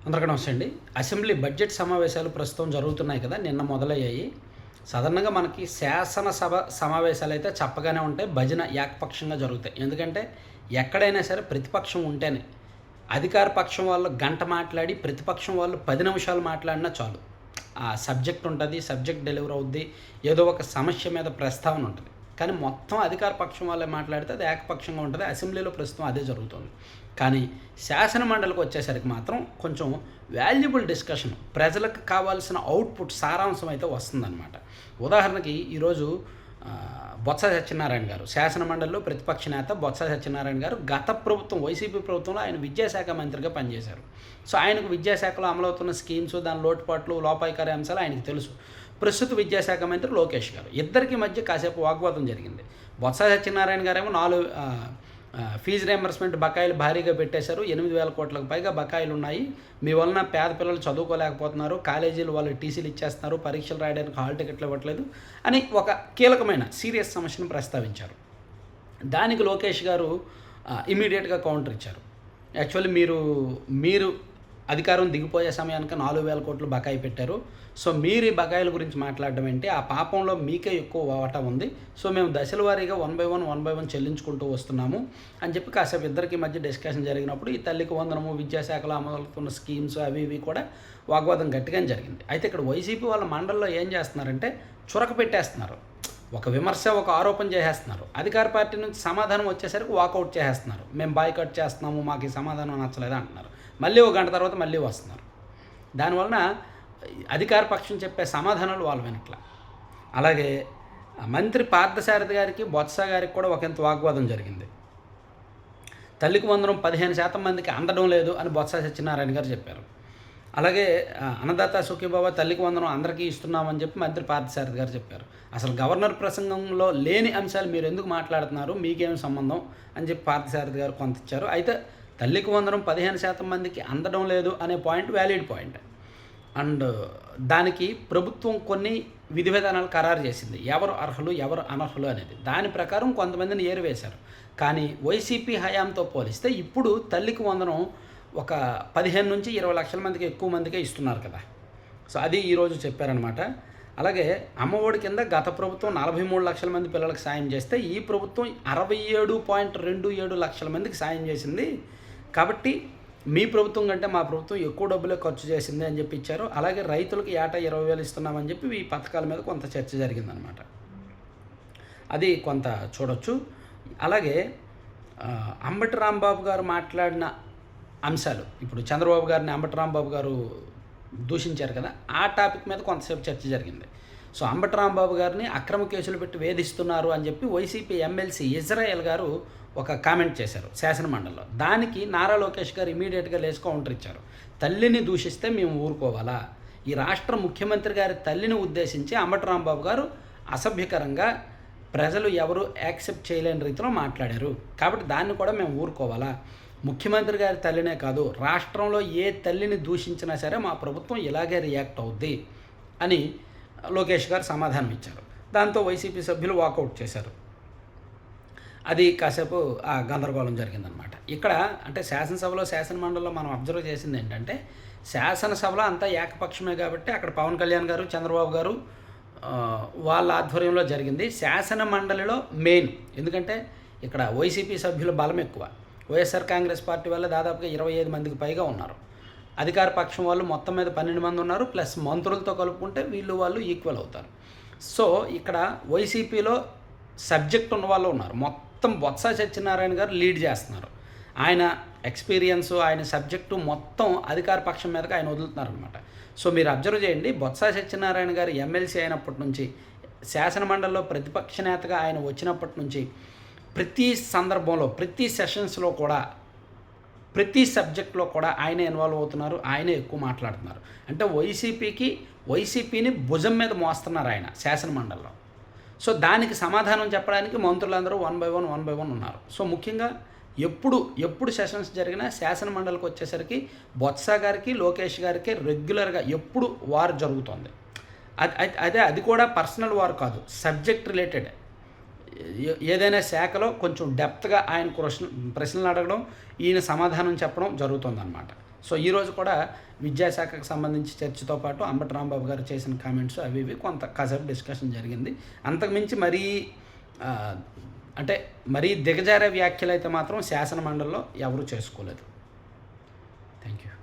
అందరికీ నమస్తే అండి. అసెంబ్లీ బడ్జెట్ సమావేశాలు ప్రస్తుతం జరుగుతున్నాయి కదా! నిన్న మొదలయ్యాయి. సాధారణంగా మనకి శాసనసభ సమావేశాలు అయితే చప్పగానే ఉంటాయి. భజన ఏకపక్షంగా జరుగుతాయి. ఎందుకంటే ఎక్కడైనా సరే ప్రతిపక్షం ఉంటేనే అధికార పక్షం వాళ్ళు గంట మాట్లాడి, ప్రతిపక్షం వాళ్ళు 10 నిమిషాలు మాట్లాడినా చాలు. ఆ సబ్జెక్ట్ ఉంటది. సబ్జెక్ట్ డెలివర్ అవుద్ది. ఏదో ఒక సమస్య మీద ప్రస్తావన ఉంటది. కానీ మొత్తం అధికార పక్షం వాళ్ళే మాట్లాడితే అది ఏకపక్షంగా ఉంటది. అసెంబ్లీలో ప్రస్తుతం అదే జరుగుతుంది. కానీ శాసన మండలికి వచ్చేసరికి మాత్రం కొంచెం వాల్యుబుల్ డిస్కషన్, ప్రజలకు కావాల్సిన అవుట్పుట్ సారాంశం అయితే వస్తుందన్నమాట. ఉదాహరణకి ఈరోజు బొత్స సత్యనారాయణ గారు శాసన మండలిలో ప్రతిపక్ష నేత బొత్స సత్యనారాయణ గారు గత ప్రభుత్వం వైసీపీ ప్రభుత్వంలో ఆయన విద్యాశాఖ మంత్రిగా పనిచేశారు. సో ఆయనకు విద్యాశాఖలో అమలవుతున్న స్కీమ్స్, దాని లోటుపాట్లు, లోపాయికారి అంశాలు ఆయనకు తెలుసు. ప్రస్తుత విద్యాశాఖ మంత్రి లోకేష్ గారు, ఇద్దరికి మధ్య కాసేపు వాగ్వాదం జరిగింది. బొత్స సత్యనారాయణ గారేమో ఫీజు రియంబర్స్మెంట్ బకాయిలు భారీగా పెట్టేశారు. 8,000 కోట్లకు పైగా బకాయిలు ఉన్నాయి. మీ వలన పేద పిల్లలు చదువుకోలేకపోతున్నారు, కాలేజీలు వాళ్ళు టీసీలు ఇచ్చేస్తున్నారు, పరీక్షలు రాయడానికి హాల్ టికెట్లు ఇవ్వట్లేదు అని ఒక కీలకమైన సీరియస్ సమస్యను ప్రస్తావించారు. దానికి లోకేష్ గారు ఇమీడియట్గా కౌంటర్ ఇచ్చారు. యాక్చువల్లీ మీరు అధికారం దిగిపోయే సమయానికి 4,000 కోట్లు బకాయి పెట్టారు. సో మీరు ఈ బకాయిల గురించి మాట్లాడడం ఏంటి? ఆ పాపంలో మీకే ఎక్కువ వాటా ఉంది. సో మేము దశల వారీగా 1/1 చెల్లించుకుంటూ వస్తున్నాము అని చెప్పి కాసేపు ఇద్దరికి మధ్య డిస్కషన్ జరిగినప్పుడు ఈ తల్లికి వందనము, విద్యాశాఖలో అమలుతున్న స్కీమ్స్ అవి ఇవి కూడా వాగ్వాదం గట్టిగానే జరిగింది. అయితే ఇక్కడ వైసీపీ వాళ్ళ మండలిలో ఏం చేస్తున్నారంటే చురక పెట్టేస్తున్నారు. ఒక విమర్శ, ఒక ఆరోపణ చేసేస్తున్నారు. అధికార పార్టీ నుంచి సమాధానం వచ్చేసరికి వాకౌట్ చేసేస్తున్నారు. మేము బాయ్కట్ చేస్తున్నాము, మాకు ఈ సమాధానం నచ్చలేదు అంటున్నారు. మళ్ళీ ఒక గంట తర్వాత మళ్ళీ వస్తున్నారు. దానివలన అధికార పక్షం చెప్పే సమాధానాలు వాళ్ళు వినట్ల. అలాగే మంత్రి పార్థసారథి గారికి, బొత్స గారికి కూడా ఒకంత వాగ్వాదం జరిగింది. తల్లికి వందనం 15% మందికి అందడం లేదు అని బొత్స సత్యనారాయణ గారు చెప్పారు. అలాగే అన్నదాత సుఖీభవ, తల్లికి వందనం అందరికీ ఇస్తున్నామని చెప్పి మంత్రి పార్థసారథి గారు చెప్పారు. అసలు గవర్నర్ ప్రసంగంలో లేని అంశాలు మీరు ఎందుకు మాట్లాడుతున్నారు, మీకేం సంబంధం అని చెప్పి పార్థసారథి గారు కొంత ఇచ్చారు. అయితే తల్లికి వందనం 15% మందికి అందడం లేదు అనే పాయింట్ వ్యాలిడ్ పాయింట్. అండ్ దానికి ప్రభుత్వం కొన్ని విధి విధానాలు ఖరారు చేసింది, ఎవరు అర్హులు ఎవరు అనర్హులు అనేది. దాని ప్రకారం కొంతమందిని ఏరివేశారు. కానీ వైసీపీ హయాంతో పోలిస్తే ఇప్పుడు తల్లికి వందనం ఒక 15 నుంచి 20 లక్షల మందికి ఎక్కువ మందికే ఇస్తున్నారు కదా. సో అది ఈరోజు చెప్పారనమాట. అలాగే అమ్మఒడి కింద గత ప్రభుత్వం 43 లక్షల మంది పిల్లలకు సాయం చేస్తే ఈ ప్రభుత్వం 67.27 లక్షల మందికి సాయం చేసింది. కాబట్టి మీ ప్రభుత్వం కంటే మా ప్రభుత్వం ఎక్కువ డబ్బులే ఖర్చు చేసింది అని చెప్పి ఇచ్చారు. అలాగే రైతులకు ఏటా 20,000 ఇస్తున్నామని చెప్పి ఈ పథకాల మీద కొంత చర్చ జరిగిందనమాట. అది కొంత చూడొచ్చు. అలాగే అంబటి రాంబాబు గారు మాట్లాడిన అంశాలు, ఇప్పుడు చంద్రబాబు గారిని అంబటి రాంబాబు గారు దూషించారు కదా, ఆ టాపిక్ మీద కొంతసేపు చర్చ జరిగింది. సో అంబటి రాంబాబు గారిని అక్రమ కేసులు పెట్టి వేధిస్తున్నారు అని చెప్పి వైసీపీ ఎమ్మెల్సీ ఇజ్రాయెల్ గారు ఒక కామెంట్ చేశారు శాసనమండలిలో. దానికి నారా లోకేష్ గారు ఇమీడియట్గా లేచి కౌంటర్ ఇచ్చారు. తల్లిని దూషిస్తే మేము ఊరుకోవాలా? ఈ రాష్ట్ర ముఖ్యమంత్రి గారి తల్లిని ఉద్దేశించి అంబటి రాంబాబు గారు అసభ్యకరంగా, ప్రజలు ఎవరు యాక్సెప్ట్ చేయలేని రీతిలో మాట్లాడారు. కాబట్టి దాన్ని కూడా మేము ఊరుకోవాలా? ముఖ్యమంత్రి గారి తల్లినే కాదు, రాష్ట్రంలో ఏ తల్లిని దూషించినా సరే మా ప్రభుత్వం ఇలాగే రియాక్ట్ అవుద్ది అని లోకేష్ గారు సమాధానం ఇచ్చారు. దాంతో వైసీపీ సభ్యులు వాకౌట్ చేశారు. అది కాసేపు ఆ గందరగోళం జరిగిందనమాట. ఇక్కడ అంటే శాసనసభలో, శాసనమండలిలో మనం అబ్జర్వ్ చేసింది ఏంటంటే, శాసనసభలో అంతా ఏకపక్షమే కాబట్టి అక్కడ పవన్ కళ్యాణ్ గారు, చంద్రబాబు గారు వాళ్ళ ఆధ్వర్యంలో జరిగింది. శాసన మండలిలో మెయిన్, ఎందుకంటే ఇక్కడ వైసీపీ సభ్యుల బలం ఎక్కువ. వైఎస్ఆర్ కాంగ్రెస్ పార్టీ వల్ల దాదాపుగా 25 మందికి పైగా ఉన్నారు. అధికార పక్షం వాళ్ళు మొత్తం మీద 12 మంది ఉన్నారు. ప్లస్ మంత్రులతో కలుపుకుంటే వాళ్ళు ఈక్వల్ అవుతారు. సో ఇక్కడ వైసీపీలో సబ్జెక్ట్ ఉన్న వాళ్ళు ఉన్నారు. మొత్తం బొత్స సత్యనారాయణ గారు లీడ్ చేస్తున్నారు. ఆయన ఎక్స్పీరియన్స్, ఆయన సబ్జెక్టు మొత్తం అధికార పక్షం మీదకి ఆయన వదులుతున్నారనమాట. సో మీరు అబ్జర్వ్ చేయండి, బొత్స సత్యనారాయణ గారు ఎమ్మెల్సీ అయినప్పటి నుంచి, శాసనమండలిలో ప్రతిపక్ష నేతగా ఆయన వచ్చినప్పటి నుంచి ప్రతి సందర్భంలో, ప్రతి సెషన్స్లో కూడా, ప్రతి సబ్జెక్ట్లో కూడా ఆయనే ఇన్వాల్వ్ అవుతున్నారు. ఆయనే ఎక్కువ మాట్లాడుతున్నారు. అంటే వైసీపీని భుజం మీద మోస్తున్నారు ఆయన శాసనమండలిలో. సో దానికి సమాధానం చెప్పడానికి మంత్రులందరూ 1/1 ఉన్నారు. సో ముఖ్యంగా ఎప్పుడు సెషన్స్ జరిగినా శాసనమండలికి వచ్చేసరికి బొత్స గారికి, లోకేష్ గారికి రెగ్యులర్గా ఎప్పుడు వార్ జరుగుతుంది. అది కూడా పర్సనల్ వార్ కాదు, సబ్జెక్ట్ రిలేటెడ్. ఏదైనా శాఖలో కొంచెం డెప్త్గా ఆయన ప్రశ్నలు అడగడం, ఈయన సమాధానం చెప్పడం జరుగుతుందన్నమాట. సో ఈరోజు కూడా విద్యాశాఖకు సంబంధించి చర్చతో పాటు అంబటి రాంబాబు గారు చేసిన కామెంట్స్ అవి ఇవి కొంత కాసేపు డిస్కషన్ జరిగింది. అంతకుమించి మరీ దిగజారే వ్యాఖ్యలు అయితే మాత్రం శాసన మండలిలో ఎవరూ చేసుకోలేదు. Thank you.